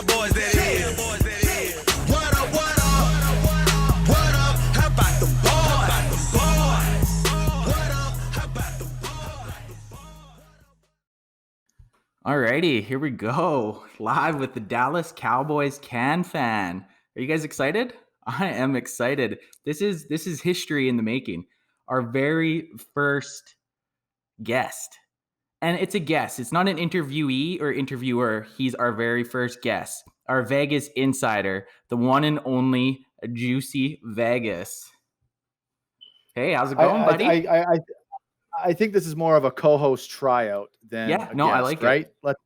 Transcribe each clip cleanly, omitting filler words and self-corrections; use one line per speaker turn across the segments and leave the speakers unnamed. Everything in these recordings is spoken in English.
Cowboys that is. What up, what up? What up? How about the boys? What up? How about the boys?
Alrighty, here we go. Live with the Dallas Cowboys CanFan. Are you guys excited? I am excited. This is history in the making. Our very first guest. And it's a guest. It's not an interviewee or interviewer. He's our very first guest. Our Vegas insider, the one and only Juicey Vegas. Hey, how's it going, buddy?
I think this is more of a co-host tryout than a guest,
I like
right?
it.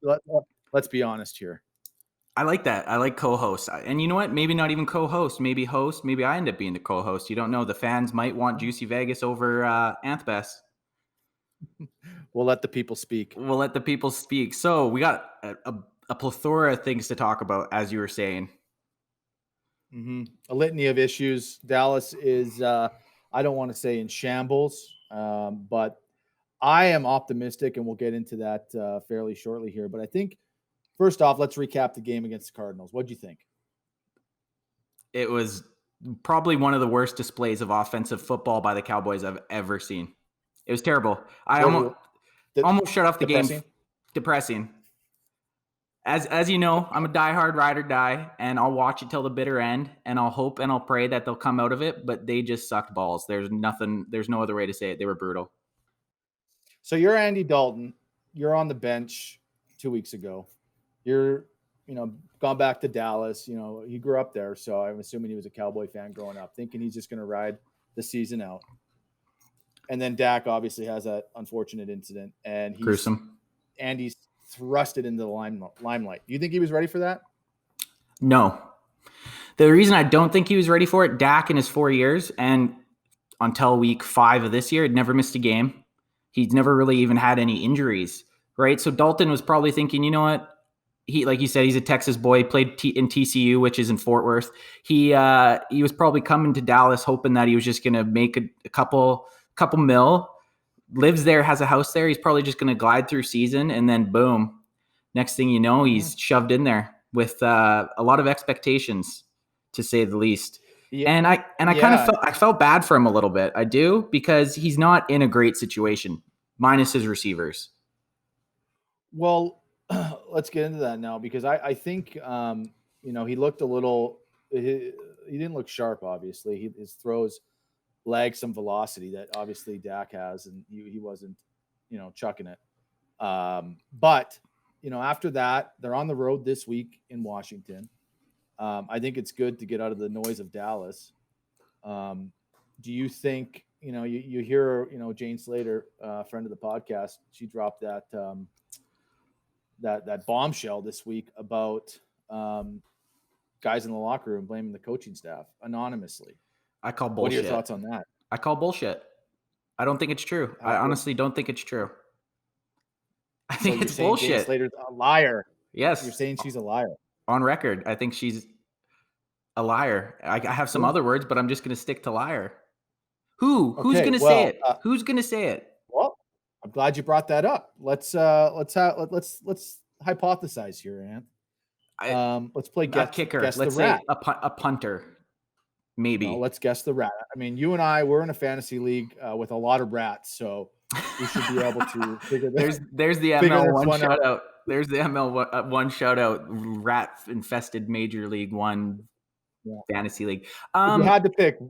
Let's be honest here.
I like that. I like co-host. And you know what? Maybe not even co-host. Maybe host. Maybe I end up being the co-host. You don't know. The fans might want Juicey Vegas over Anthbess.
We'll let the people speak.
So we got a plethora of things to talk about, as you were saying.
Mm-hmm. A litany of issues. Dallas is, I don't want to say in shambles, but I am optimistic, and we'll get into that fairly shortly here. But I think, first off, let's recap the game against the Cardinals. What'd you think?
It was probably one of the worst displays of offensive football by the Cowboys I've ever seen. It was terrible. I almost shut off the game. Depressing. As you know, I'm a diehard ride or die, and I'll watch it till the bitter end, and I'll hope and I'll pray that they'll come out of it, but they just sucked balls. There's no other way to say it. They were brutal.
So you're Andy Dalton. You're on the bench 2 weeks ago. You're, gone back to Dallas. He grew up there, so I'm assuming he was a Cowboy fan growing up, thinking he's just going to ride the season out. And then Dak obviously has that unfortunate incident, and he's thrusted into the limelight. Do you think he was ready for that?
No. The reason I don't think he was ready for it, Dak in his 4 years and until week 5 of this year had never missed a game. He's never really even had any injuries, right? So Dalton was probably thinking, you know what? He, like you said, he's a Texas boy, played in TCU, which is in Fort Worth. He was probably coming to Dallas hoping that he was just going to make a couple mil, lives there, has a house there. He's probably just going to glide through season, and then boom, next thing you know, he's shoved in there with a lot of expectations, to say the least. Yeah. And I kind of felt bad for him a little bit. I do, because he's not in a great situation, minus his receivers.
Well, let's get into that now, because I think he looked a little. He didn't look sharp. Obviously, his throws lagged some velocity that obviously Dak has, and he wasn't, chucking it. But after that, they're on the road this week in Washington. I think it's good to get out of the noise of Dallas. Do you think, you hear, Jane Slater, friend of the podcast, she dropped that bombshell this week about guys in the locker room blaming the coaching staff anonymously.
I call bullshit.
What are your thoughts on that?
I call bullshit. I don't think it's true. I honestly don't think it's true. I think it's bullshit.
Jane Slater's a liar.
Yes.
You're saying she's a liar.
On record, I think she's a liar. I have some other words, but I'm just going to stick to liar. Who's going to say it? Who's going to say it?
Well, I'm glad you brought that up. Let's hypothesize here, Ant. Let's play guess
kicker.
Guess
let's
the rat.
say a punter. Maybe.
No, let's guess the rat. I mean, you and I, we're in a fantasy league with a lot of rats, so we should be able to figure that.
There's the ML1 shout out. There's the ML1 shout out. Rat infested Major League One fantasy league.
You had to pick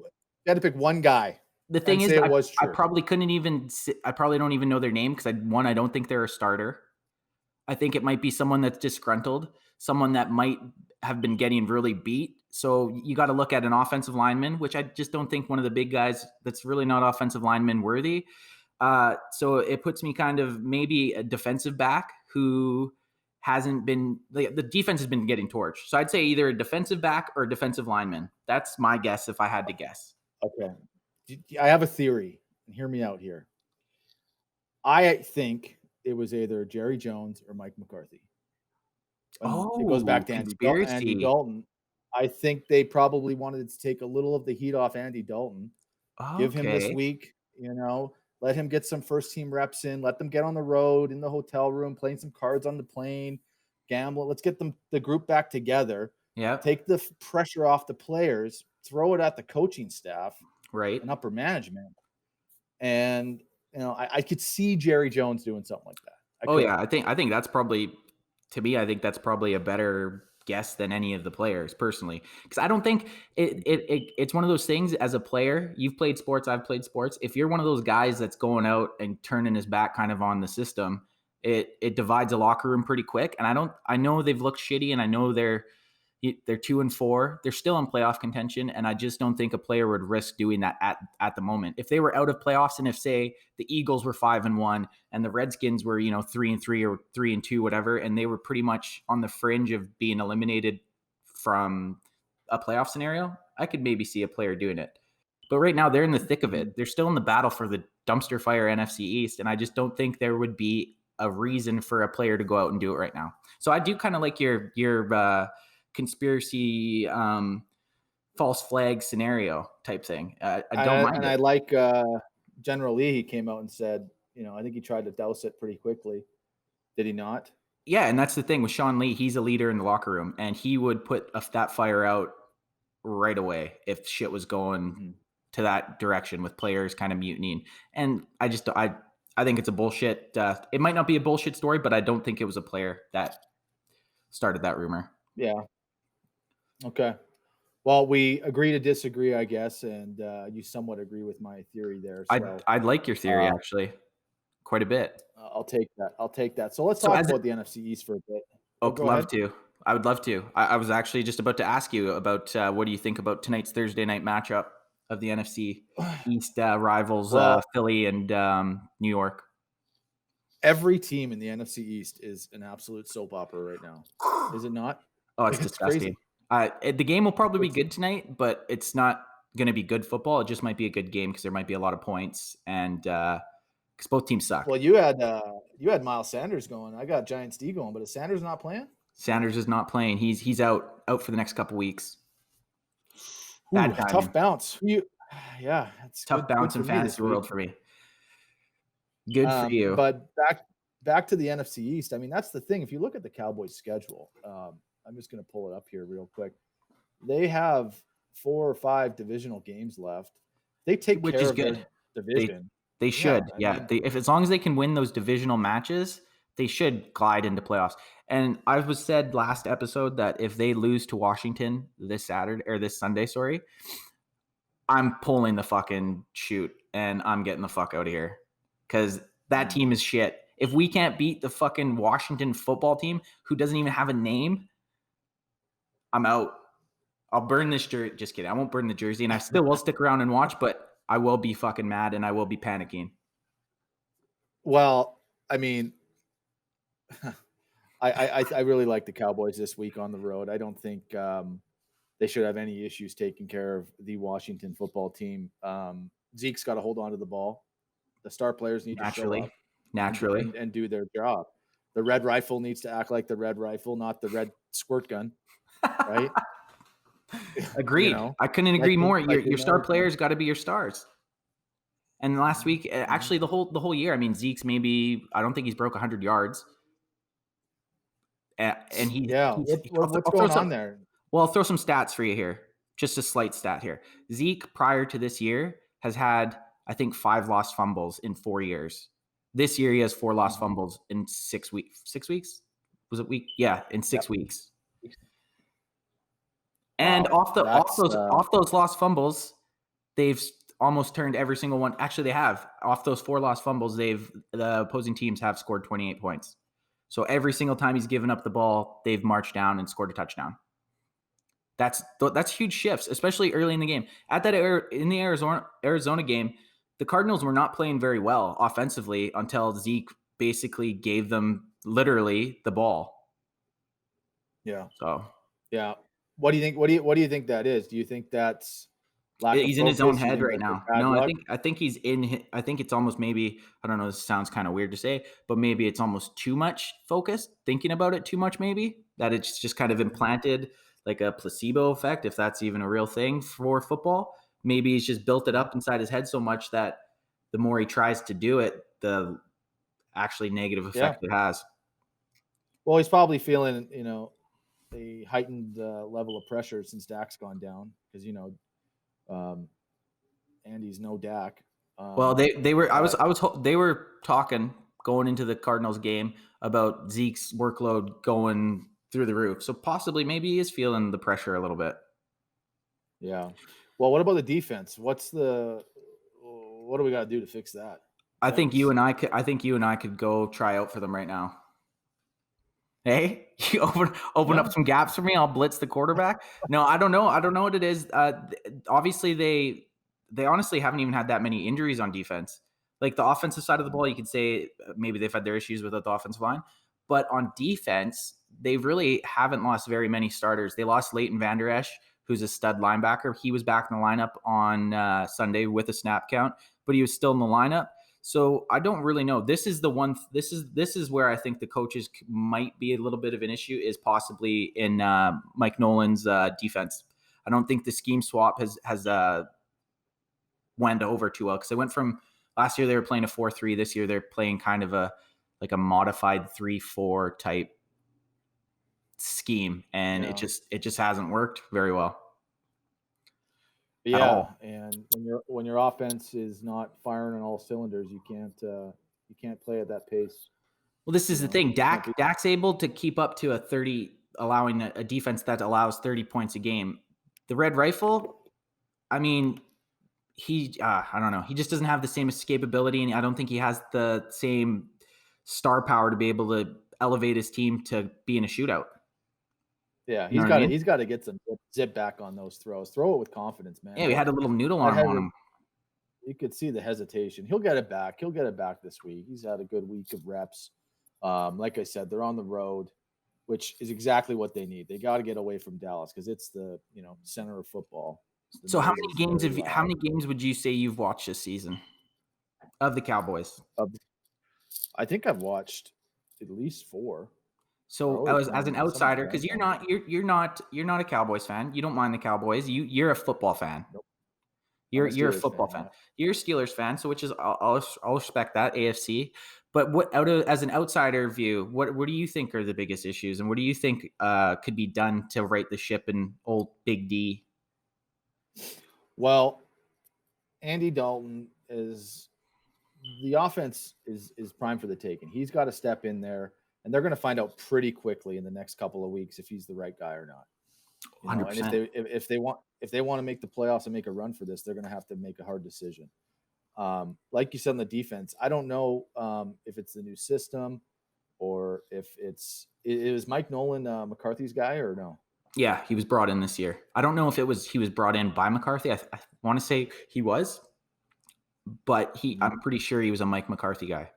one guy.
The thing is, I probably couldn't even. I probably don't even know their name because I don't think they're a starter. I think it might be someone that's disgruntled, someone that might have been getting really beat. So you got to look at an offensive lineman, which I just don't think one of the big guys that's really not offensive lineman worthy. So it puts me kind of maybe a defensive back who hasn't been the defense has been getting torched. So I'd say either a defensive back or a defensive lineman. That's my guess if I had to guess.
Okay. I have a theory, and hear me out here. I think it was either Jerry Jones or Mike McCarthy. It goes back to Andy Dalton. I think they probably wanted to take a little of the heat off Andy Dalton. Okay. Give him this week, let him get some first team reps in, let them get on the road in the hotel room, playing some cards on the plane, gamble. Let's get the group back together.
Yeah.
Take the pressure off the players, throw it at the coaching staff
Right.
and upper management. And, I could see Jerry Jones doing something like that.
Yeah. I think that's probably, to me, I think that's probably a better guess than any of the players personally. Because I don't think it's one of those things as a player, you've played sports, I've played sports. If you're one of those guys that's going out and turning his back kind of on the system, it divides a locker room pretty quick. And I know they've looked shitty, and I know they're 2-4. They're still in playoff contention, and I just don't think a player would risk doing that at the moment. If they were out of playoffs, and if say the Eagles were 5-1 and the Redskins were 3-3 or 3-2, whatever, and they were pretty much on the fringe of being eliminated from a playoff scenario, I could maybe see a player doing it. But right now they're in the thick of it. They're still in the battle for the dumpster fire NFC East, and I just don't think there would be a reason for a player to go out and do it right now. So I do kind of like your conspiracy false flag scenario type thing. I don't mind it.
I like General Lee. He came out and said, I think he tried to douse it pretty quickly. Did he not?
Yeah, and that's the thing with Sean Lee. He's a leader in the locker room, and he would put that fire out right away if shit was going to that direction with players kind of mutinying. And I think it's a bullshit. It might not be a bullshit story, but I don't think it was a player that started that rumor.
Yeah. Okay. Well, we agree to disagree, I guess, and you somewhat agree with my theory there. So,
I'd like your theory, actually, quite a bit.
I'll take that. So let's talk about the NFC East for a bit.
I would love to. I was actually just about to ask you about what do you think about tonight's Thursday night matchup of the NFC East rivals, Philly and New York.
Every team in the NFC East is an absolute soap opera right now. Is it not?
Oh, it's disgusting. The game will probably be good tonight, but it's not going to be good football. It just might be a good game because there might be a lot of points, and because both teams suck.
Well, you had Miles Sanders going. I got Giants D going, but is Sanders not playing?
Sanders is not playing. He's out for the next couple weeks.
Ooh, tough bounce. Yeah, it's
tough bounce in fantasy world for me. Good for you.
But back to the NFC East. I mean, that's the thing. If you look at the Cowboys' schedule, I'm just going to pull it up here real quick. They have 4 or 5 divisional games left. They take
which
care
is
of
good.
Their division.
They should. Yeah. If as long as they can win those divisional matches, they should glide into playoffs. And I was said last episode that if they lose to Washington this Sunday, I'm pulling the fucking chute and I'm getting the fuck out of here because that team is shit. If we can't beat the fucking Washington football team, who doesn't even have a name, I'm out. I'll burn this jersey. Just kidding. I won't burn the jersey, and I still will stick around and watch, but I will be fucking mad and I will be panicking.
Well, I mean, I really like the Cowboys this week on the road. I don't think they should have any issues taking care of the Washington football team. Zeke's got to hold on to the ball. The star players need to show up naturally and do their job. The red rifle needs to act like the red rifle, not the red squirt gun. Right?
Agreed. I couldn't agree more. Your star players got to be your stars. And last week, actually, the whole year, I mean, Zeke's I don't think he's broke 100 yards. And
what's going on there?
Well, I'll throw some stats for you here. Just a slight stat here. Zeke, prior to this year, has had, I think, 5 lost fumbles in 4 years. This year, he has 4 lost fumbles in 6 weeks. 6 weeks? Was it week? Yeah, in 6 weeks. And off those lost fumbles, they've almost turned every single one. Actually, they have. Off those 4 lost fumbles, the opposing teams have scored 28 points. So every single time he's given up the ball, they've marched down and scored a touchdown. That's huge shifts, especially early in the game. In the Arizona game, the Cardinals were not playing very well offensively until Zeke basically gave them literally the ball. Yeah. So
yeah. What do you think? What do you think that is? Do you think that's
he's in his own head right now? No, I think he's in. I think it's almost maybe, I don't know. This sounds kind of weird to say, but maybe it's almost too much focus, thinking about it too much. Maybe that it's just kind of implanted like a placebo effect, if that's even a real thing for football. Maybe he's just built it up inside his head so much that the more he tries to do it, the actually negative effect it has.
Well, he's probably feeling, a heightened level of pressure since Dak's gone down because um, Andy's no Dak.
Well, they were
But
they were talking going into the Cardinals game about Zeke's workload going through the roof. So possibly maybe he is feeling the pressure a little bit.
yeah. Well, what about the defense? What do we got to do to fix that?
I think you and I could go try out for them right now. Hey, you open up some gaps for me. I'll blitz the quarterback. No, I don't know. I don't know what it is. Obviously, they honestly haven't even had that many injuries on defense. Like the offensive side of the ball, you could say maybe they've had their issues with the offensive line, but on defense, they really haven't lost very many starters. They lost Leighton Vander Esch, who's a stud linebacker. He was back in the lineup on Sunday with a snap count, but he was still in the lineup. So I don't really know. This is the one. This is where I think the coaches might be a little bit of an issue. Is possibly in Mike Nolan's defense. I don't think the scheme swap has went over too well because they went from last year they were playing a 4-3. This year they're playing kind of a modified 3-4 type scheme, and it just hasn't worked very well.
Yeah, and when your offense is not firing on all cylinders, you can't play at that pace.
Well, this is the thing. Dak's able to keep up to a 30, allowing a defense that allows 30 points a game. The Red Rifle, I mean, I don't know. He just doesn't have the same escapability, and I don't think he has the same star power to be able to elevate his team to be in a shootout.
Yeah, he's got to get some zip back on those throws. Throw it with confidence, man.
Yeah, we had a little noodle arm on him.
You could see the hesitation. He'll get it back. He'll get it back this week. He's had a good week of reps. Like I said, they're on the road, which is exactly what they need. They got to get away from Dallas because it's the center of football.
So how many games would you say you've watched this season of the Cowboys?
I think I've watched at least 4.
So as an outsider, because you're not a Cowboys fan. You don't mind the Cowboys. You're a football fan.
Nope.
You're a football fan. You're a Steelers fan. So which is I'll respect that AFC. But as an outsider view, what do you think are the biggest issues, and what do you think could be done to right the ship in old Big D?
Well, Andy Dalton is the offense is prime for the taking. He's got to step in there. And they're going to find out pretty quickly in the next couple of weeks if he's the right guy or not.
100%.
And if they want to make the playoffs and make a run for this, they're going to have to make a hard decision. Like you said on the defense, I don't know if it's the new system or if it was Mike Nolan McCarthy's guy or no.
Yeah, he was brought in this year. I don't know if he was brought in by McCarthy. I want to say he was, but I'm pretty sure he was a Mike McCarthy guy.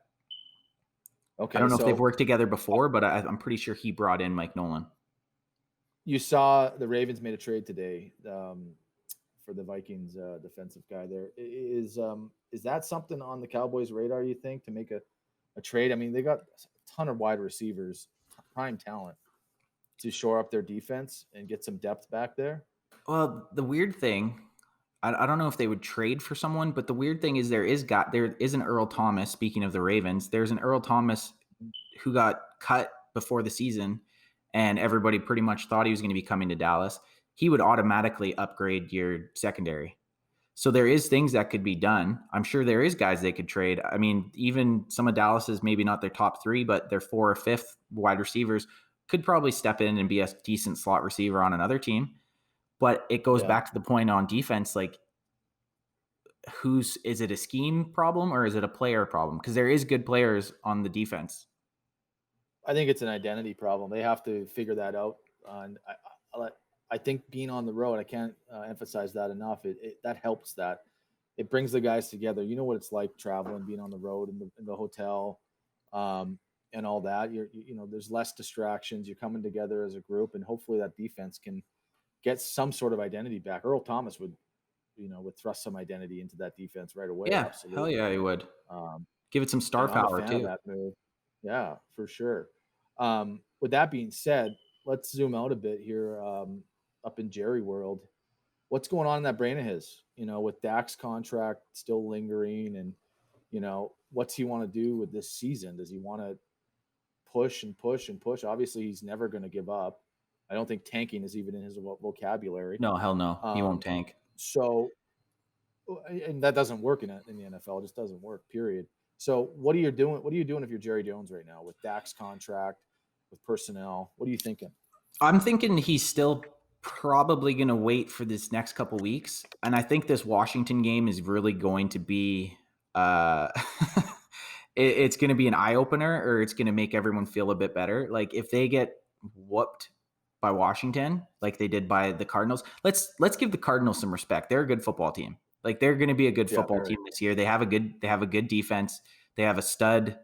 Okay, I don't know if they've worked together before, but I'm pretty sure he brought in Mike Nolan.
You saw the Ravens made a trade today for the Vikings defensive guy there. Is that something on the Cowboys' radar, you think, to make a trade? I mean, they got a ton of wide receivers, prime talent, to shore up their defense and get some depth back there.
Well, the weird thing, I don't know if they would trade for someone, but the weird thing is there is an Earl Thomas. Speaking of the Ravens, there's an Earl Thomas who got cut before the season, and everybody pretty much thought he was going to be coming to Dallas. He would automatically upgrade your secondary. So there is things that could be done. I'm sure there is guys they could trade. I mean, even some of Dallas's, maybe not their top 3, but their 4th or 5th wide receivers could probably step in and be a decent slot receiver on another team. But it goes back to the point on defense, like is it a scheme problem or is it a player problem? Because there is good players on the defense.
I think it's an identity problem. They have to figure that out. And I think being on the road, I can't emphasize that enough. That helps that. It brings the guys together. You know what it's like traveling, being on the road in the hotel and all that. There's less distractions. You're coming together as a group, and hopefully that defense can get some sort of identity back. Earl Thomas would thrust some identity into that defense right away.
Yeah,
absolutely.
Hell yeah, he would. Give it some star power too.
That move. Yeah, for sure. With that being said, let's zoom out a bit here up in Jerry world. What's going on in that brain of his? With Dak's contract still lingering, and what's he want to do with this season? Does he want to push and push and push. Obviously, he's never going to give up. I don't think tanking is even in his vocabulary.
No, hell no. He won't tank.
So, and that doesn't work in the NFL. It just doesn't work, period. So what are you doing? What are you doing if you're Jerry Jones right now with Dak's contract, with personnel? What are you thinking?
I'm thinking he's still probably going to wait for this next couple weeks. And I think this Washington game is really going to be it's going to be an eye-opener, or it's going to make everyone feel a bit better. Like if they get whooped by Washington like they did by the Cardinals, let's give the Cardinals some respect. They're a good football team. Like they're going to be a good football team this year. They have a good defense. They have a stud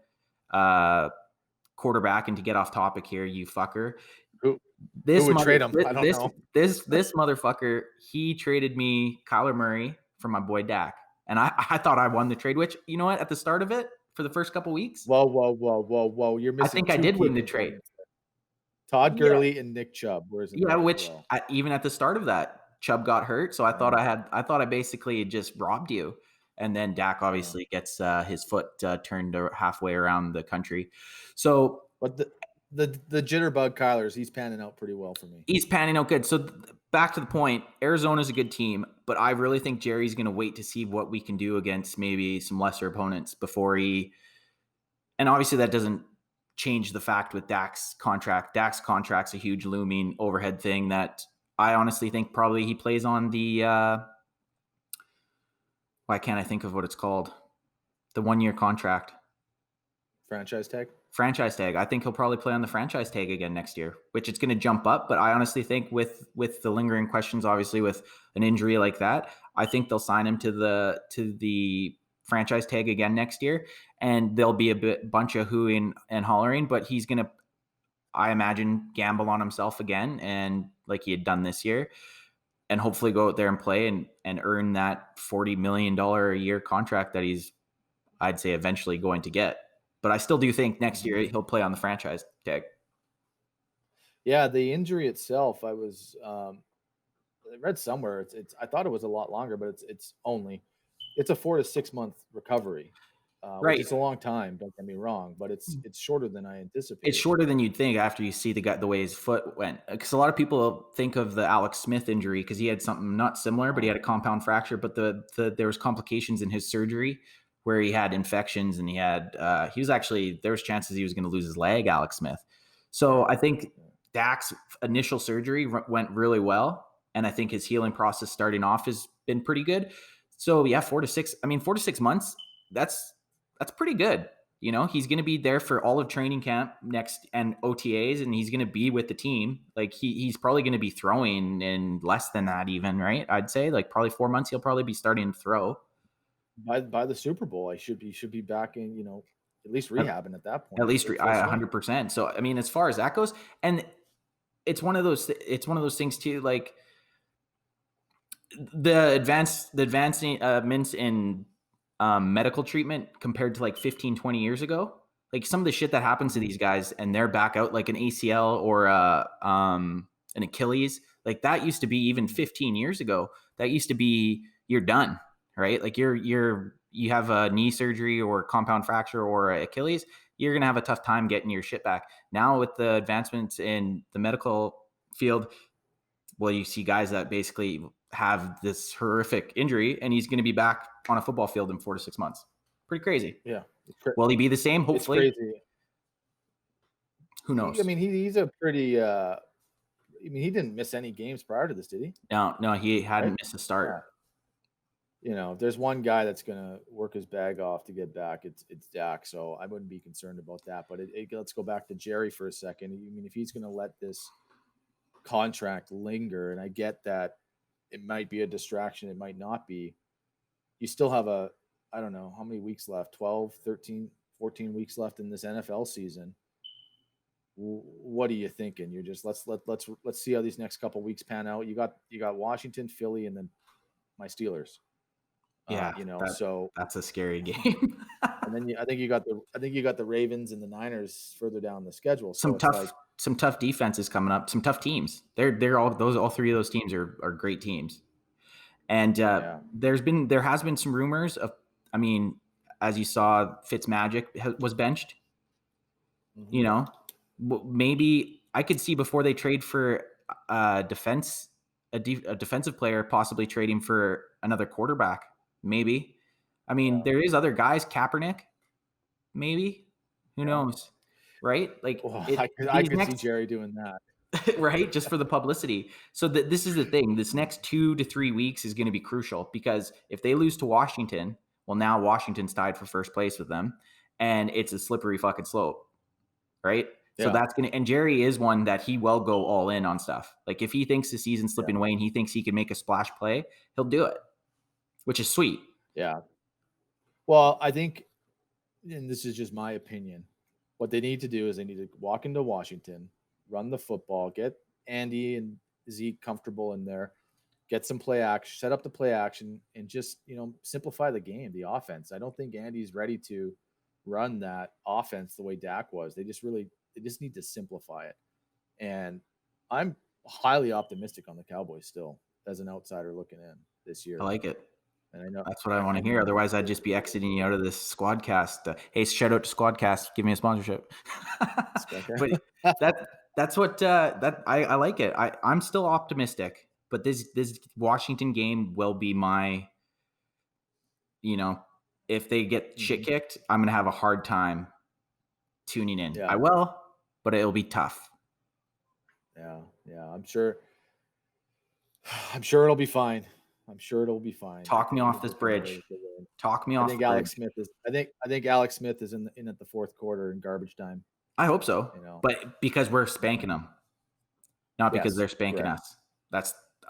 quarterback. And to get off topic here, you fucker.
Who would trade him? I don't know.
This motherfucker, he traded me Kyler Murray for my boy Dak. And I thought I won the trade, which, you know what, at the start of it, for the first couple weeks.
Whoa. You're missing.
I think I did win the trade.
Todd Gurley and Nick Chubb.
Even at the start of that, Chubb got hurt. So I thought I basically just robbed you. And then Dak obviously gets his foot turned halfway around the country. So,
but the jitterbug Kyler's, he's panning out pretty well for me.
He's panning out good. So back to the point, Arizona's a good team, but I really think Jerry's going to wait to see what we can do against maybe some lesser opponents before and obviously that doesn't change the fact with Dak's contract. Dak's contract's a huge looming overhead thing that I honestly think probably he plays on the, why can't I think of what it's called? The 1-year contract.
Franchise tag.
I think he'll probably play on the franchise tag again next year, which it's going to jump up. But I honestly think with the lingering questions, obviously with an injury like that, I think they'll sign him to the franchise tag again next year. And there'll be bunch of hooing and hollering, but he's going to, I imagine, gamble on himself again. And like he had done this year, and hopefully go out there and play and earn that $40 million a year contract that he's, I'd say, eventually going to get. But I still do think next year he'll play on the franchise tag.
Yeah, the injury itself, I read somewhere it's I thought it was a lot longer, but it's a 4 to 6 month recovery. Right, it's a long time. Don't get me wrong, but it's shorter than I anticipated.
It's shorter than you'd think after you see the way his foot went. Because a lot of people think of the Alex Smith injury because he had something not similar, but he had a compound fracture. But there was complications in his surgery where he had infections, and there was chances he was going to lose his leg, Alex Smith. So I think Dak's initial surgery went really well, and I think his healing process starting off has been pretty good. So yeah, 4 to 6 months, that's pretty good. You know, he's going to be there for all of training camp next and OTAs, and he's going to be with the team. Like he's probably going to be throwing in less than that even, right? I'd say like probably 4 months, he'll probably be starting to throw.
By the Super Bowl, he should be back in, at least rehabbing at that point.
At least 100%. So I mean, as far as that goes, and it's one of those things too. Like the advancements in medical treatment compared to like 15, 20 years ago. Like some of the shit that happens to these guys and they're back out, like an ACL or an Achilles, like that used to be even 15 years ago. That used to be you're done. Right? Like you have a knee surgery or compound fracture or Achilles, you're going to have a tough time getting your shit back. Now with the advancements in the medical field, well, you see guys that basically have this horrific injury and he's going to be back on a football field in 4 to 6 months. Pretty crazy.
Yeah.
Will he be the same? Hopefully.
It's crazy.
Who knows?
I mean, he's a pretty, he didn't miss any games prior to this, did he?
No, he hadn't missed a start.
Yeah. If there's one guy that's going to work his bag off to get back, it's Dak. So I wouldn't be concerned about that. But let's go back to Jerry for a second. I mean, if he's going to let this contract linger, and I get that it might be a distraction, it might not be, you still have I don't know, how many weeks left, 12, 13, 14 weeks left in this NFL season. What are you thinking? You're just, let's see how these next couple weeks pan out. You got Washington, Philly, and then my Steelers.
Yeah,
so
that's a scary game.
And then I think you got the Ravens and the Niners further down the schedule. So
some tough defenses coming up, some tough teams. All three of those teams are great teams. And there has been some rumors of, I mean, as you saw, Fitzmagic was benched. You know, maybe I could see before they trade for a defensive player, possibly trading for another quarterback. Maybe. I mean, there is other guys, Kaepernick, maybe. Who knows? Right? Like
Well, I
these
could see
next
Jerry doing that.
right? Just for the publicity. So this is the thing. This next 2 to 3 weeks is going to be crucial because if they lose to Washington, well, now Washington's tied for first place with them, and it's a slippery fucking slope, right? So that's going to, and Jerry is one that he will go all in on stuff. Like if he thinks the season's slipping away and he thinks he can make a splash play, he'll do it, which is sweet.
Yeah. Well, I think, and this is just my opinion, what they need to do is they need to walk into Washington, run the football, get Andy and Zeke comfortable in there, get some play action, set up the play action, and just, simplify the game, the offense. I don't think Andy's ready to run that offense the way Dak was. They just need to simplify it. And I'm highly optimistic on the Cowboys still as an outsider looking in this year.
I like it.
And I know
that's what I want to hear. Otherwise, I'd just be exiting you out of this Squadcast. Hey, shout out to Squadcast. Give me a sponsorship. But that's what I like it. I'm still optimistic, but this Washington game will be my, if they get shit kicked, I'm going to have a hard time tuning in. Yeah. I will, but it'll be tough.
Yeah. I'm sure it'll be fine.
Talk me off this bridge. Talk me off.
I think Alex Smith is in at the fourth quarter in garbage time.
I hope so. But because we're spanking them, not because they're spanking us.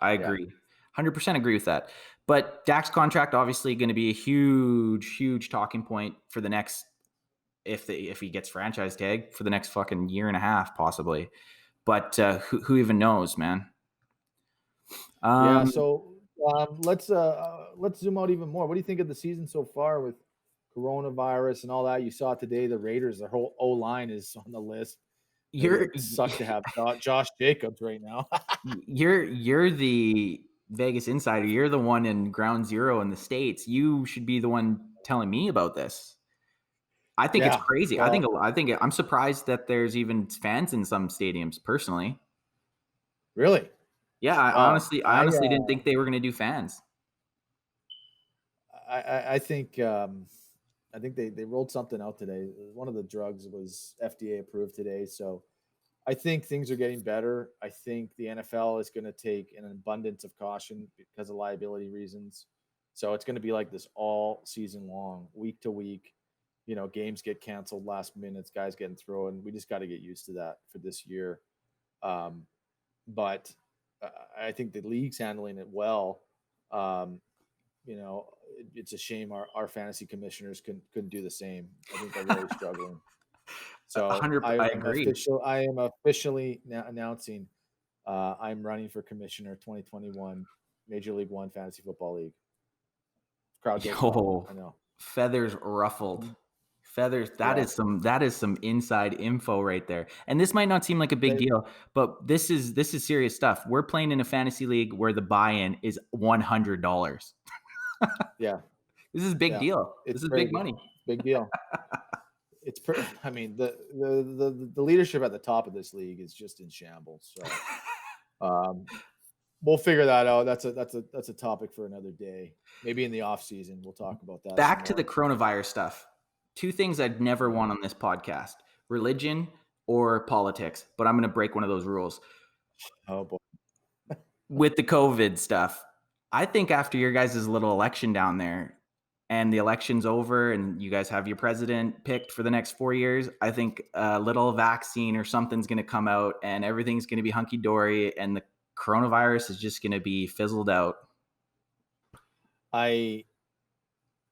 I agree. 100% agree with that. But Dak's contract obviously going to be a huge, huge talking point for the next, if he gets franchise tag for the next fucking year and a half, possibly. But who even knows, man?
So let's zoom out even more. What do you think of the season so far with coronavirus and all that? You saw today the Raiders, their whole O-line is on the list. It sucks to have Josh Jacobs right now.
You're the Vegas insider. You're the one in ground zero in the States. You should be the one telling me about this. I think it's crazy. Well, I think I'm surprised that there's even fans in some stadiums personally.
Really?
Yeah, I honestly didn't think they were going to do fans.
I think they rolled something out today. One of the drugs was FDA approved today, so I think things are getting better. I think the NFL is going to take an abundance of caution because of liability reasons. So it's going to be like this all season long, week to week. Games get canceled last minute, guys getting thrown. We just got to get used to that for this year. But I think the league's handling it well. It's a shame our fantasy commissioners couldn't do the same. I think they're really struggling. So I agree. I am officially announcing I'm running for commissioner 2021 Major League One Fantasy Football League. Crowd goes I know.
Feathers ruffled. Feathers. That is some inside info right there. And this might not seem like a big deal, but this is serious stuff. We're playing in a fantasy league where the buy-in is $100.
Yeah.
This is a big deal. This is big money.
Big deal. I mean, the leadership at the top of this league is just in shambles. So we'll figure that out. That's a topic for another day. Maybe in the off season we'll talk about that.
Back to the coronavirus stuff. 2 things I'd never want on this podcast: religion or politics. But I'm going to break one of those rules.
Oh boy.
With the COVID stuff, I think after your guys' little election down there and the election's over and you guys have your president picked for the next 4 years, I think a little vaccine or something's going to come out and everything's going to be hunky-dory and the coronavirus is just going to be fizzled out.
I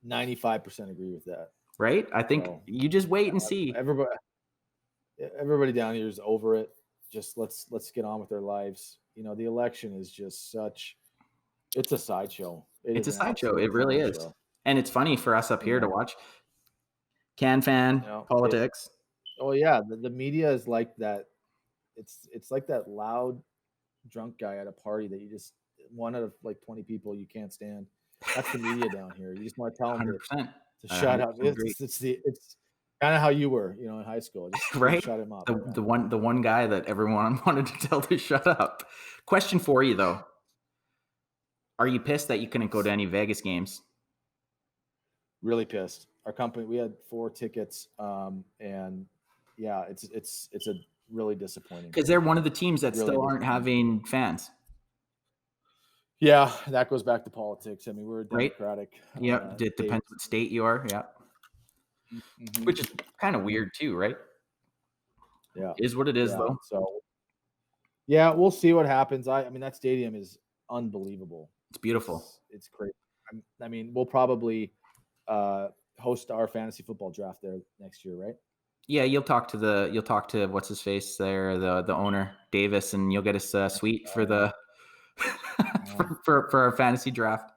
95% agree with that.
Right? I think you just wait and see.
Everybody down here is over it. Just let's get on with their lives. The election is just it's a sideshow.
It's a sideshow. It really is. And it's funny for us up here to watch. CanFan politics.
The media is like that. It's like that loud drunk guy at a party that you just, one out of like 20 people you can't stand. That's the media down here. You just want to tell them to shut up. Kind of how you were, in high school. Just
right?
shut him up.
The one guy that everyone wanted to tell to shut up. Question for you though: are you pissed that you couldn't go to any Vegas games?
Really pissed. Our company, we had 4 tickets, and yeah, it's a really disappointing.
Because they're one of the teams that
Really
still aren't having fans.
Yeah, that goes back to politics. I mean, we're
Right?
democratic.
Yep. It depends what state you are. Yeah.
Mhm.
Which is kind of weird too, right?
Yeah,
Is what it is though.
So, yeah, we'll see what happens. I mean, that stadium is unbelievable.
It's beautiful.
It's crazy. I mean, we'll probably host our fantasy football draft there next year, right?
Yeah, you'll talk to what's his face there, the owner Davis, and you'll get us suite for the for our fantasy draft.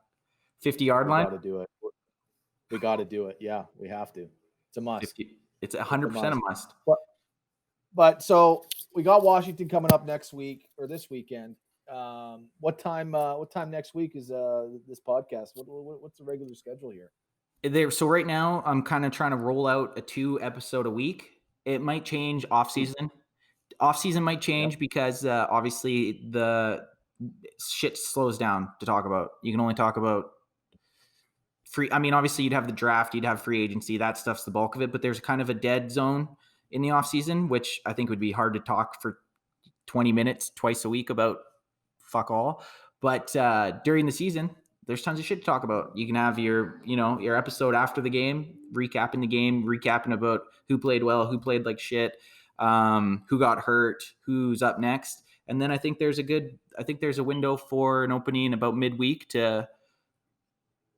50-yard line.
We got to do it. We got to do it. Yeah, we have to. It's a must.
It's 100% a must.
But so we got Washington coming up next week or this weekend. What time next week is this podcast? What's the regular schedule here?
So right now I'm kind of trying to roll out a 2 episode a week. It might change off season. Off season might change because obviously the shit slows down to talk about. You can only talk about free. I mean, obviously you'd have the draft, you'd have free agency. That stuff's the bulk of it. But there's kind of a dead zone in the off season, which I think would be hard to talk for 20 minutes twice a week about fuck all. But during the season, there's tons of shit to talk about. You can have your episode after the game, recapping about who played well, who played like shit, who got hurt, who's up next. And then I think there's a window for an opening about midweek to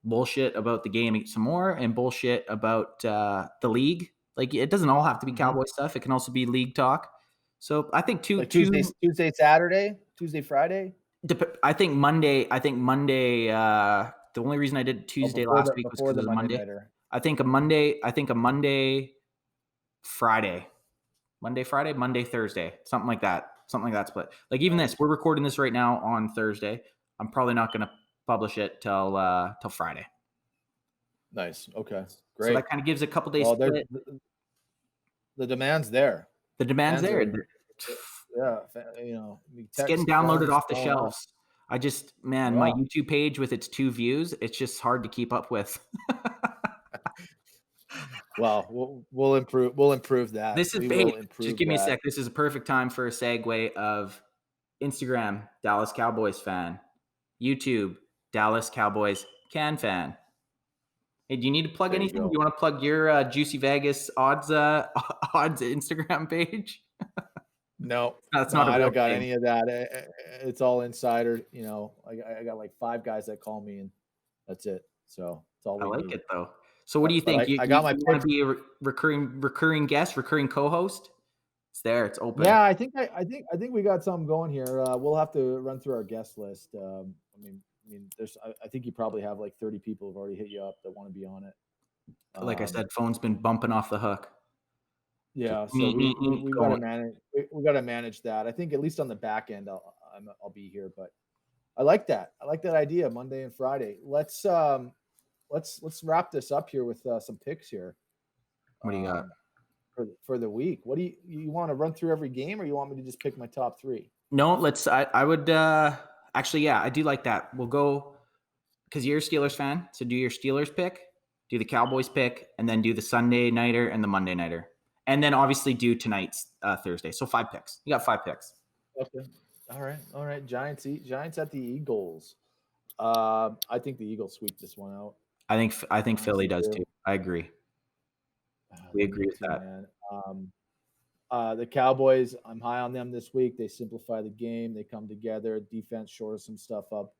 bullshit about the game some more and bullshit about the league. Like it doesn't all have to be Cowboy stuff. It can also be league talk. So I think
Tuesday, Saturday, Tuesday, Friday.
I think Monday. The only reason I did Tuesday last week was because it was Monday. I think a Monday, Friday, Thursday, something like that split. Like even this, we're recording this right now on Thursday. I'm probably not going to publish it till Friday.
Nice. Okay. Great.
So that kind of gives a couple days. Split.
The demand's there.
The demand's there.
Yeah,
it's getting downloaded off the shelves. My YouTube page with its 2 views, it's just hard to keep up with.
Well, we'll improve that.
Just give me a sec. This is a perfect time for a segue of Instagram, Dallas Cowboys fan, YouTube, Dallas Cowboys CanFan. Hey, do you need to plug anything? Do you want to plug your Juicey Vegas odds Instagram page?
No,
that's not.
I don't got any of that. It's all insider. I got like 5 guys that call me, and that's it. So it's all.
I like it though. So what do you think?
I got my.
You want to be a recurring guest, recurring co-host? It's there. It's open.
Yeah, I think we got something going here. We'll have to run through our guest list. I think you probably have like 30 people who've already hit you up that want to be on it.
Like I said, phone's been bumping off the hook.
Yeah, so we got to manage. We got to manage that. I think at least on the back end, I'll be here. But I like that. I like that idea. Monday and Friday. Let's wrap this up here with some picks here.
What do you got
for the week? What do you want to run through every game, or you want me to just pick my top 3?
No, I would actually, yeah, I do like that. We'll go because you're a Steelers fan, so do your Steelers pick, do the Cowboys pick, and then do the Sunday nighter and the Monday nighter. And then obviously do tonight's Thursday. So 5 picks. You got 5 picks.
Okay. All right. Giants at the Eagles. I think the Eagles sweep this one out.
I think Philly does too. I agree. We agree with that.
Man. The Cowboys, I'm high on them this week. They simplify the game. They come together. Defense shores some stuff up.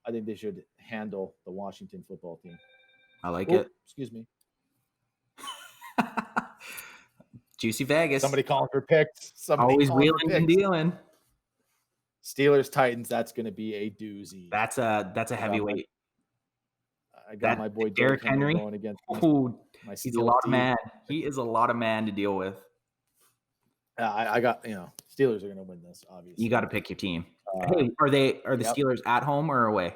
I think they should handle the Washington football team.
I like it.
Excuse me.
Juicey Vegas.
Somebody calling for picks.
Always wheeling and dealing.
Steelers Titans. That's going to be a doozy.
That's a heavyweight.
I got my boy
Derrick Henry
going against.
He's a lot of man. He is a lot of man to deal with.
I got Steelers are going to win this. Obviously,
you got to pick your team. Hey, are the Steelers at home or away?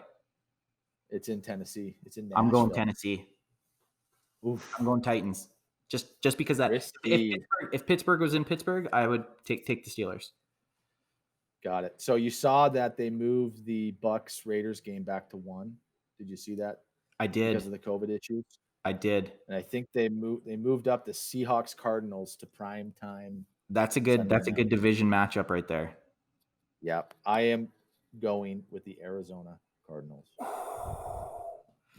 It's in Tennessee. It's in Nashville.
I'm going Tennessee.
Oof.
I'm going Titans. Just because that
Risky.
if Pittsburgh was in Pittsburgh, I would take the Steelers.
Got it. So you saw that they moved the Bucks Raiders game back to 1. Did you see that?
I did.
Because of the COVID issues.
I did.
And I think they moved up the Seahawks Cardinals to prime time.
That's a good division matchup right there.
Yep. I am going with the Arizona Cardinals.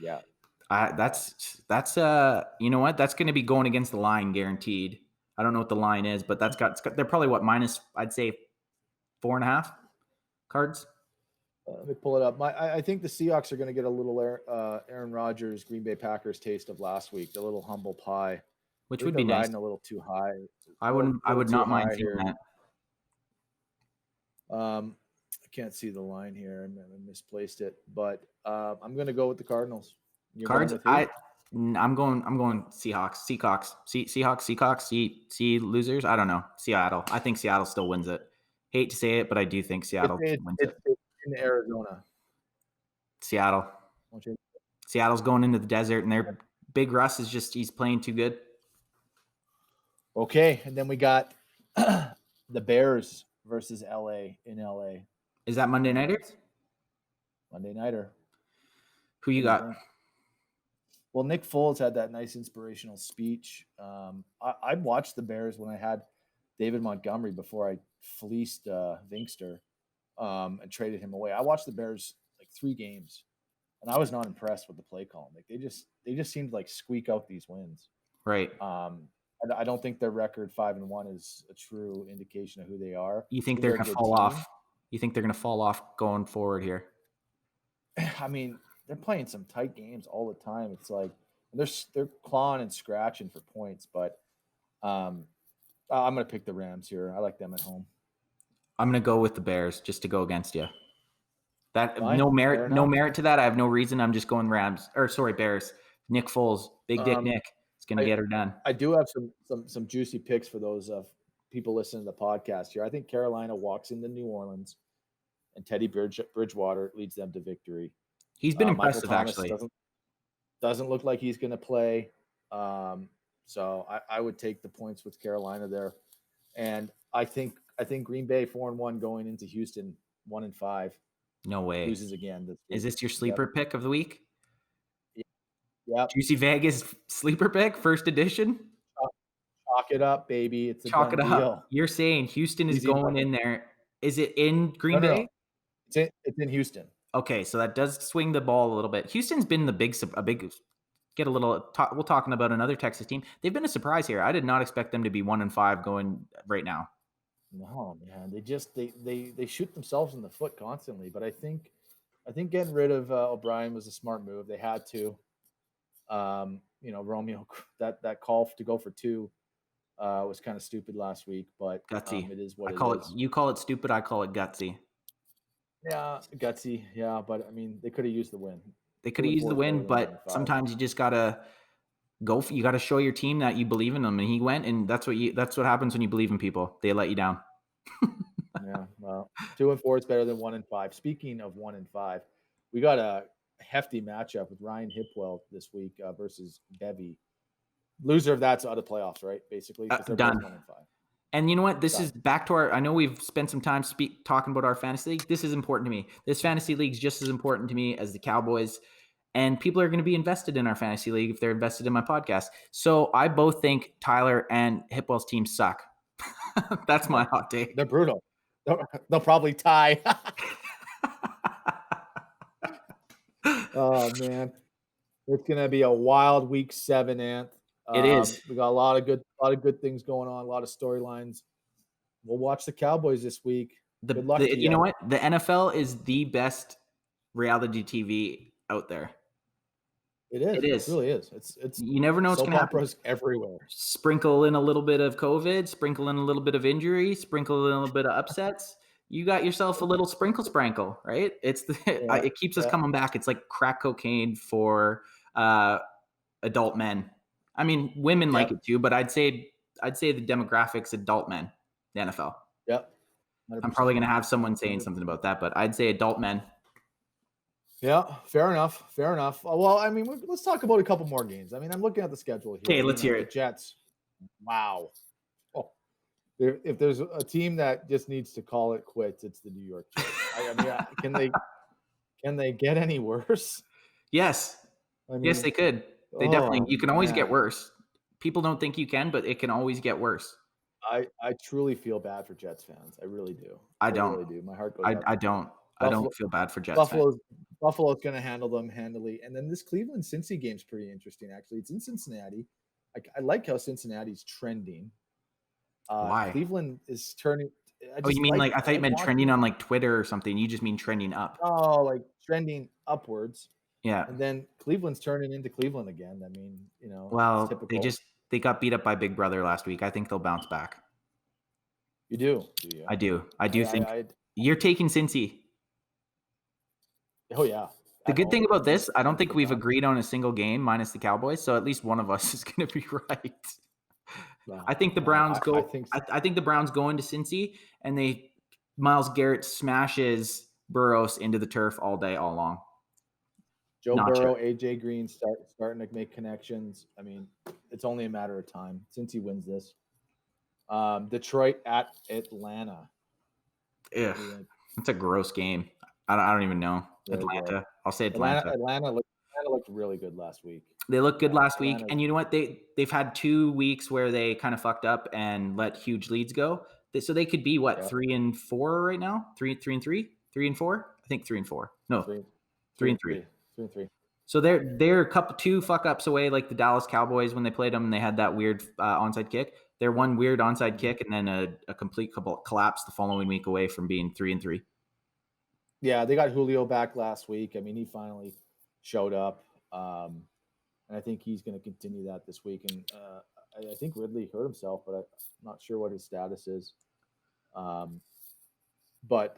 Yeah.
That's you know what? That's going to be going against the line guaranteed. I don't know what the line is, but they're probably minus, I'd say 4.5 cards.
Let me pull it up. I think the Seahawks are going to get a little Aaron Rodgers, Green Bay Packers taste of last week, the little humble pie,
which would be nice.
Riding a little too high.
I would not mind seeing that.
I can't see the line here. I misplaced it, but I'm going to go with the Cardinals.
Cards. I'm going Seahawks. See losers. I don't know. Seattle. I think Seattle still wins it. Hate to say it, but I do think Seattle wins it.
In Arizona.
Seattle. Seattle's going into the desert, and their Big Russ he's playing too good.
Okay, and then we got the Bears versus LA in LA.
Is that Monday nighter?
Monday nighter.
Who you got?
Well, Nick Foles had that nice inspirational speech. I watched the Bears when I had David Montgomery before I fleeced Vinkster and traded him away. I watched the Bears like 3 games, and I was not impressed with the play call. Like they just seemed to like squeak out these wins.
Right.
I don't think their record 5-1 is a true indication of who they are.
You think they're going to fall off? You think they're going to fall off going forward here?
I mean, they're playing some tight games all the time. It's like they're clawing and scratching for points, but I'm going to pick the Rams here. I like them at home.
I'm going to go with the Bears just to go against you. That
Fine,
no merit to that. I have no reason. I'm just going Bears. Nick Foles, Big Dick Nick is going to get her done.
I do have some juicy picks for those people listening to the podcast here. I think Carolina walks into New Orleans, and Teddy Bridgewater leads them to victory.
He's been impressive, actually.
Doesn't look like he's going to play. So I would take the points with Carolina there, and I think Green Bay 4-1 going into Houston 1-5.
No way.
Loses again.
Is this your sleeper pick of the week?
Yep.
Juicy Vegas sleeper pick, first edition.
Chalk it up, baby. It's a
chalk it up.
deal.
You're saying Houston is going in there. Is it in Green Bay?
No. It's in Houston.
Okay, so that does swing the ball a little bit. Houston's been a big. We're talking about another Texas team. They've been a surprise here. I did not expect them to be 1-5 going right now.
No, man, they shoot themselves in the foot constantly. But I think getting rid of O'Brien was a smart move. They had to. Romeo, that call to go for 2 was kind of stupid last week, but
gutsy.
It is what
it is. You call it stupid. I call it gutsy.
Yeah, gutsy. Yeah, but I mean, they could have used the win.
They could have used the win, but sometimes you just gotta go. You gotta show your team that you believe in them, and he went, and that's what happens when you believe in people. They let you down.
Yeah, well, 2-4 is better than 1-5. Speaking of 1-5, we got a hefty matchup with Ryan Hipwell this week versus Bevy. Loser of that's out of playoffs, right? Basically,
they're done. 1-5. And you know what? This is back to I know we've spent some time talking about our fantasy league. This is important to me. This fantasy league is just as important to me as the Cowboys. And people are going to be invested in our fantasy league if they're invested in my podcast. So I both think Tyler and Hipwell's team suck. That's my hot take.
They're brutal. They'll probably tie. Oh, man. It's going to be a wild week 7, Ant.
It is.
We got a lot of good things going on, a lot of storylines. We'll watch the Cowboys this week. Good luck to you.
You know what? The NFL is the best reality TV out there.
It is. It really is. It's
you never know what's going to happen.
Everywhere.
Sprinkle in a little bit of COVID, sprinkle in a little bit of injury, sprinkle in a little bit of upsets. You got yourself a little sprinkle, right? It keeps us coming back. It's like crack cocaine for adult men. I mean, women like it too, but I'd say the demographics adult men, the NFL.
Yep.
100%. I'm probably going to have someone saying something about that, but I'd say adult men.
Yeah, fair enough. Fair enough. Well, I mean, let's talk about a couple more games. I mean, I'm looking at the schedule here.
Okay, let's hear
The
it.
Jets. Wow. Oh, if there's a team that just needs to call it quits, it's the New York Jets. I mean, can they get any worse?
Yes.
I mean,
Yes, they could. They definitely. You can always get
man.
worse. People don't think you can, but it can always get worse.
I truly feel bad for Jets fans. I really do.
I don't.
Really do. My heart goes out.
I don't. I don't feel bad for Jets fans.
Buffalo's going to handle them handily. And then this Cleveland Cincy game's pretty interesting, actually. It's in Cincinnati. I like how Cincinnati's trending.
Why?
Cleveland is turning.
Oh, you mean like I thought you meant trending on like Twitter or something. You just mean trending up.
Oh, like trending upwards.
Yeah.
And then Cleveland's turning into Cleveland again. I mean,
Well,
typical.
they got beat up by Big Brother last week. I think they'll bounce back.
You do you?
I do think you're taking Cincy.
Oh yeah.
The good thing about this, I don't think we've agreed on a single game minus the Cowboys, so at least one of us is going to be right. I think the Browns go. I think the Browns go into Cincy and Myles Garrett smashes Burrows into the turf all day, all long.
Joe Burrow, AJ Green starting to make connections. I mean, it's only a matter of time since he wins this. Detroit at Atlanta.
Ugh, it's a gross game. I don't even know. Atlanta. I'll say Atlanta.
Atlanta looked really good last week.
They looked good last week, and you know what? They've had 2 weeks where they kind of fucked up and let huge leads go. So they could be 3-4 right now. 3-3, 3-4. I think 3-4. No, 3-3.
3-3.
So they're a 2 fuck ups away, like the Dallas Cowboys when they played them. And they had that weird onside kick. They're one weird onside kick, and then a complete collapse the following week away from being 3-3.
Yeah, they got Julio back last week. I mean, he finally showed up, and I think he's going to continue that this week. And I think Ridley hurt himself, but I'm not sure what his status is. But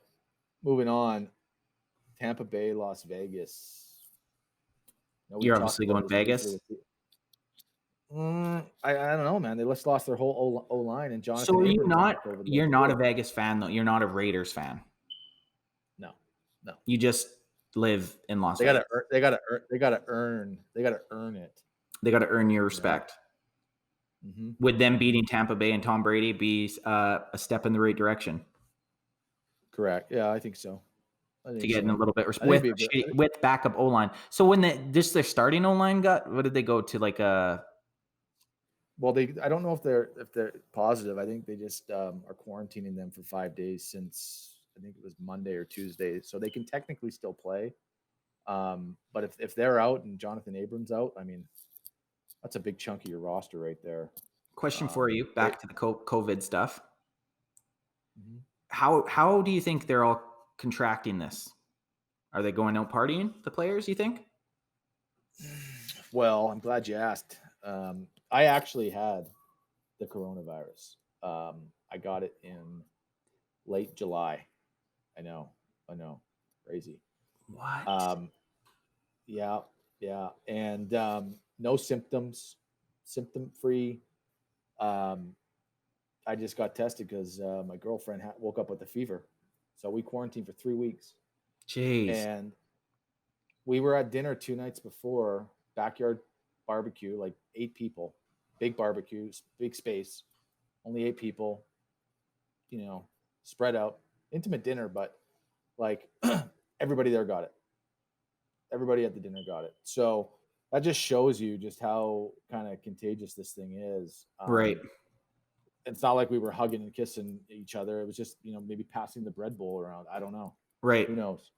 moving on, Tampa Bay, Las Vegas.
You're obviously going Vegas.
I don't know, man. They just lost their whole O line, and Jonathan.
So you're not a Vegas fan, though. You're not a Raiders fan.
No.
You just live in Las Vegas.
They gotta earn it.
They gotta earn your respect.
Mm-hmm.
Would them beating Tampa Bay and Tom Brady be a step in the right direction?
Correct. Yeah, I think so.
To get in a little bit with backup O line. So when their starting O line what did they go to, like a?
Well, I don't know if they're positive. I think they just are quarantining them for 5 days since I think it was Monday or Tuesday, so they can technically still play. But if they're out and Jonathan Abrams out, I mean, that's a big chunk of your roster right there.
Question for you, back to the COVID stuff.
Mm-hmm.
How do you think they're all contracting this? Are they going out partying, the players, you think?
Well, I'm glad you asked. I actually had the coronavirus. I got it in late July. I know. Crazy.
What?
Yeah. And no symptoms, symptom-free. I just got tested because my girlfriend woke up with a fever. So we quarantined for 3 weeks.
Jeez.
And we were at dinner 2 nights before, backyard barbecue, like 8 people, big barbecues, big space, only 8 people, spread out, intimate dinner, but like everybody there got it. Everybody at the dinner got it. So that just shows you just how kind of contagious this thing is.
Right.
It's not like we were hugging and kissing each other. It was just, maybe passing the bread bowl around. I don't know.
Right.
Who knows?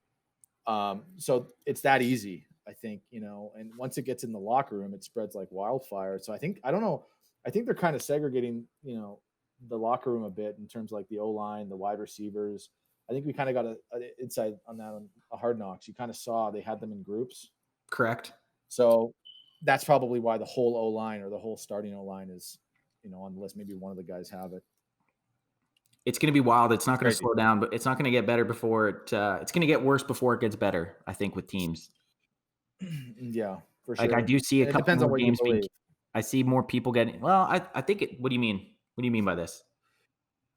So it's that easy, I think, and once it gets in the locker room, it spreads like wildfire. So I don't know. I think they're kind of segregating, the locker room a bit in terms of like the O-line, the wide receivers. I think we kind of got an insight on that on a Hard Knocks. You kind of saw they had them in groups.
Correct.
So that's probably why the whole O-line or the whole starting O-line is, on the list. Maybe one of the guys have it.
It's going to be wild. It's not going to slow down, but it's not going to get better before it's going to get worse before it gets better, I think, with teams.
Yeah, for sure.
Like I do see a couple more games I see more people getting, I think what do you mean? What do you mean by this?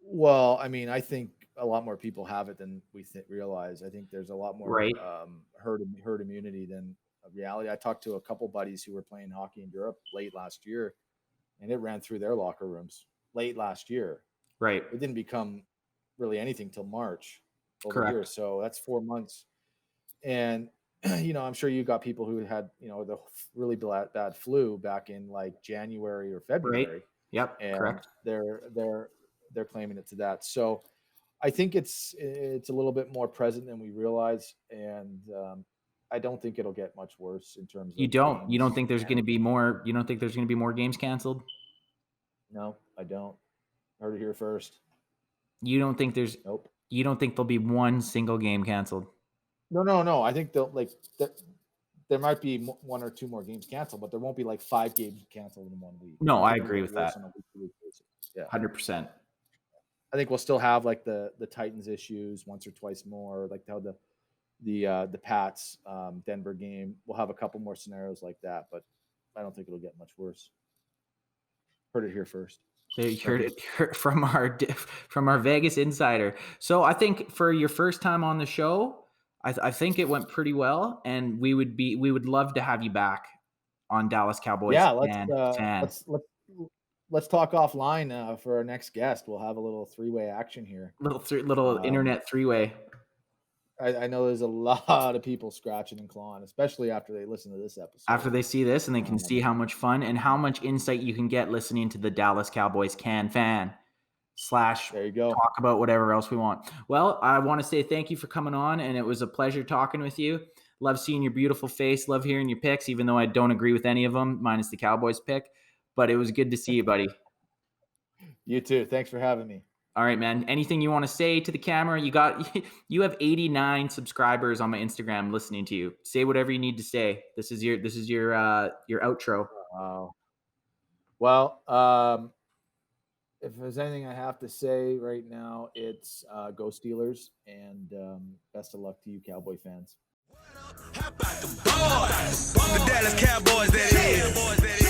Well, I mean, I think a lot more people have it than we realize. I think there's a lot more
Right.
herd immunity than reality. I talked to a couple buddies who were playing hockey in Europe late last year, and it ran through their locker rooms late last year.
Right.
It didn't become really anything till March over
Correct.
here. So that's 4 months. And, I'm sure you got people who had, the really bad flu back in like January or February.
Right. Yep.
And
Correct.
they're claiming it to that. So I think it's a little bit more present than we realize. And I don't think it'll get much worse in terms of
You don't
games.
think there's going to be more? You don't think there's going to be more games canceled?
No, I don't. Heard it here first.
You don't think there's?
Nope.
You don't think there'll be one single game canceled?
No. I think they'll there might be 1 or 2 more games canceled, but there won't be like 5 games canceled in 1 week.
No, I
It'll
agree
get
with
worse
that.
on a week-to-week basis. Yeah,
100%.
I think we'll still have like the Titans issues once or twice more, like how the Pats Denver game. We'll have a couple more scenarios like that, but I don't think it'll get much worse. Heard it here first.
You heard it from our Vegas insider. So I think for your first time on the show, I think it went pretty well, and we would love to have you back on Dallas Cowboys.
Yeah,
fan.
let's talk offline for our next guest. We'll have a little 3-way action here.
Little internet 3-way.
I know there's a lot of people scratching and clawing, especially after they listen to this episode.
After they see this, and they can see how much fun and how much insight you can get listening to the Dallas Cowboys CanFan /
There you go.
talk about whatever else we want. Well, I want to say thank you for coming on, and it was a pleasure talking with you. Love seeing your beautiful face. Love hearing your picks, even though I don't agree with any of them, minus the Cowboys pick. But it was good to see you, buddy.
You too. Thanks for having me.
All right, man. Anything you want to say to the camera? You have 89 subscribers on my Instagram listening to you. Say whatever you need to say. This is your outro.
Well, if there's anything I have to say right now, it's go Steelers, and best of luck to you Cowboy fans.
How about the boys? The Dallas Cowboys, that is.